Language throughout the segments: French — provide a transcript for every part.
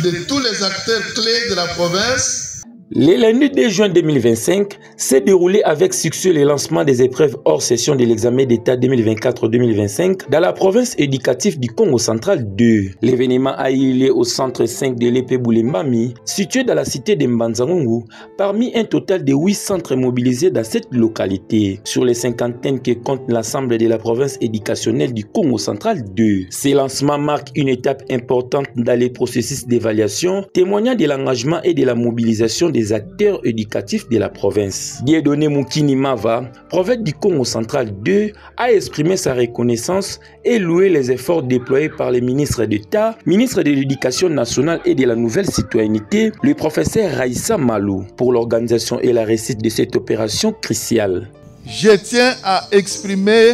de tous les acteurs clés de la province. Le lundi 2 juin 2025 s'est déroulé avec succès le lancement des épreuves hors session de l'examen d'État 2024-2025 dans la province éducative du Congo central 2. L'événement a eu lieu au centre 5 de l'épée Boulembami, situé dans la cité de Mbanzangungu, parmi un total de 8 centres mobilisés dans cette localité, sur les cinquantaines que compte l'ensemble de la province éducationnelle du Congo central 2. Ce lancement marque une étape importante dans les processus d'évaluation, témoignant de l'engagement et de la mobilisation des acteurs éducatifs de la province. Dieudonné Moukini Mava, prophète du Congo central 2, a exprimé sa reconnaissance et loué les efforts déployés par les ministres d'État, ministre de l'Éducation nationale et de la nouvelle citoyenneté, le professeur Raïssa Malou, pour l'organisation et la réussite de cette opération cruciale. Je tiens à exprimer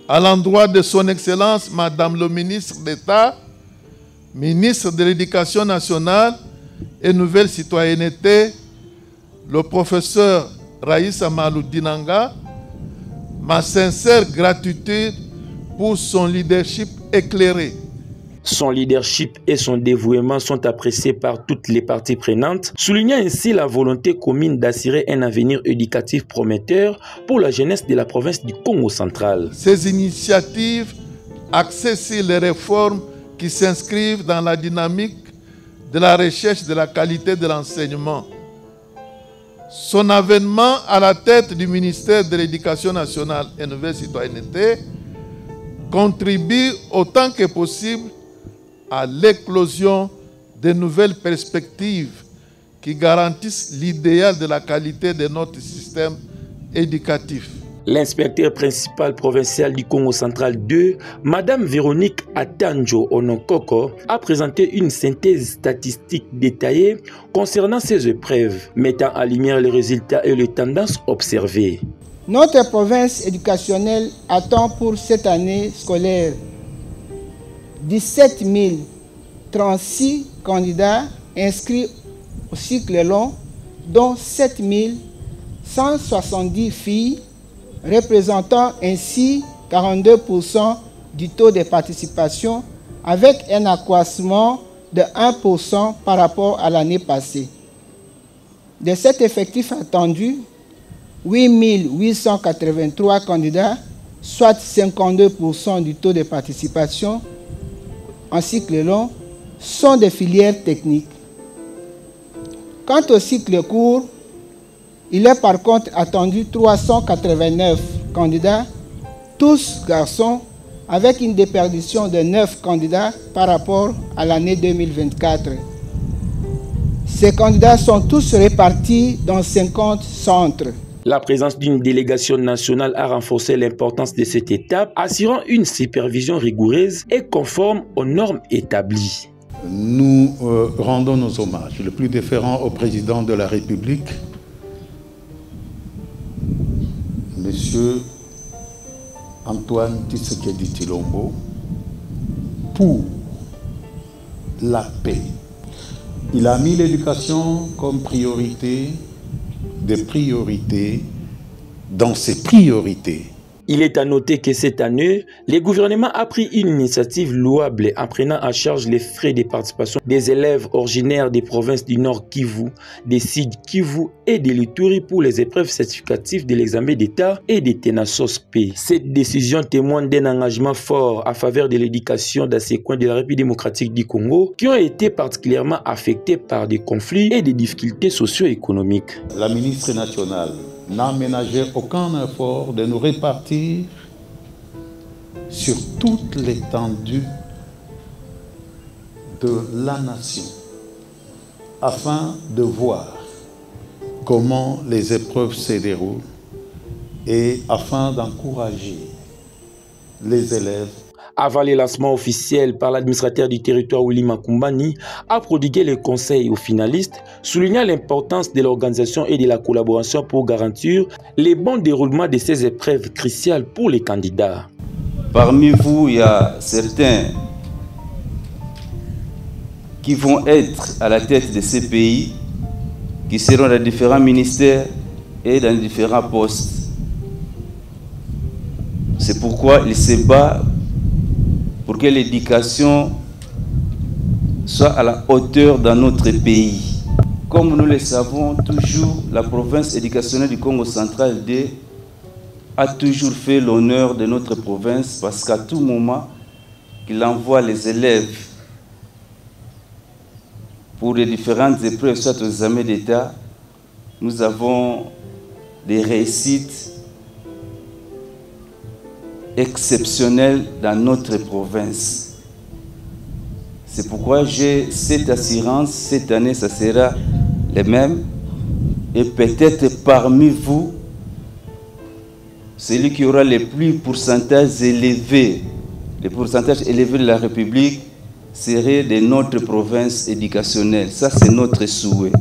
à l'endroit de son Excellence Madame le ministre d'État, ministre de l'Éducation nationale et nouvelle citoyenneté, le professeur Raïssa Malou Dinanga, ma sincère gratitude pour son leadership éclairé. Son leadership et son dévouement sont appréciés par toutes les parties prenantes, soulignant ainsi la volonté commune d'assurer un avenir éducatif prometteur pour la jeunesse de la province du Congo central. Ces initiatives axées sur les réformes qui s'inscrivent dans la dynamique de la recherche de la qualité de l'enseignement. Son avènement à la tête du ministère de l'Éducation nationale et nouvelle citoyenneté contribue autant que possible à l'éclosion de nouvelles perspectives qui garantissent l'idéal de la qualité de notre système éducatif. L'inspecteur principal provincial du Congo central 2, Madame Véronique Atanjo Onokoko, a présenté une synthèse statistique détaillée concernant ces épreuves, mettant en lumière les résultats et les tendances observées. Notre province éducationnelle attend pour cette année scolaire 17 036 candidats inscrits au cycle long, dont 7 170 filles, représentant ainsi 42% du taux de participation, avec un accroissement de 1% par rapport à l'année passée. De cet effectif attendu, 8 883 candidats, soit 52% du taux de participation en cycle long, sont des filières techniques. Quant au cycle court, il est par contre attendu 389 candidats, tous garçons, avec une déperdition de 9 candidats par rapport à l'année 2024. Ces candidats sont tous répartis dans 50 centres. La présence d'une délégation nationale a renforcé l'importance de cette étape, assurant une supervision rigoureuse et conforme aux normes établies. Nous rendons nos hommages le plus déférents au président de la République, Monsieur Antoine Tshisekedi Tshilombo, pour la paix. Il a mis l'éducation comme priorité des priorités dans ses priorités. Il est à noter que cette année, le gouvernement a pris une initiative louable en prenant en charge les frais de participation des élèves originaires des provinces du Nord Kivu, des Sud Kivu et de l'Ituri pour les épreuves certificatives de l'examen d'État et des TENASOS-P. Cette décision témoigne d'un engagement fort à faveur de l'éducation dans ces coins de la République démocratique du Congo qui ont été particulièrement affectés par des conflits et des difficultés socio-économiques. La ministre nationale n'a ménagé aucun effort de nous répartir sur toute l'étendue de la nation afin de voir comment les épreuves se déroulent et afin d'encourager les élèves. Avant le lancement officiel par l'administrateur du territoire Willy Makumbani, a prodigué les conseils aux finalistes, soulignant l'importance de l'organisation et de la collaboration pour garantir le bon déroulement de ces épreuves cruciales pour les candidats. Parmi vous, il y a certains qui vont être à la tête de ces pays, qui seront dans différents ministères et dans différents postes. C'est pourquoi il se bat pour que l'éducation soit à la hauteur dans notre pays. Comme nous le savons toujours, la province éducationnelle du Congo central D a toujours fait l'honneur de notre province parce qu'à tout moment qu'il envoie les élèves pour les différentes épreuves, soit aux examens d'État, nous avons des réussites exceptionnelles dans notre province. C'est pourquoi j'ai cette assurance, cette année, ça sera les mêmes. Et peut-être parmi vous, celui qui aura les pourcentages élevés de la République serait de notre province éducationnelle. Ça, c'est notre souhait.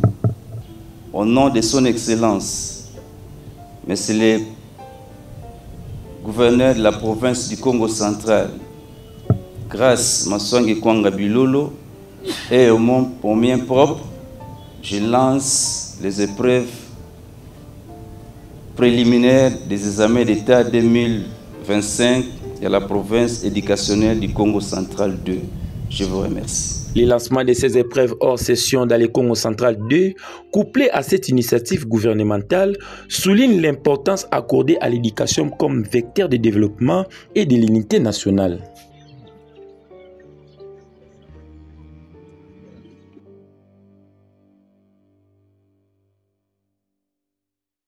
Au nom de son Excellence, mais c'est le gouverneur de la province du Congo central, grâce à Maswangi Kwanga Bilolo et au mon mien propre, je lance les épreuves préliminaires des examens d'État 2025 de la province éducationnelle du Congo central 2. Je vous remercie. Le lancement de ces épreuves hors session dans le Congo central 2, couplé à cette initiative gouvernementale, souligne l'importance accordée à l'éducation comme vecteur de développement et de l'unité nationale.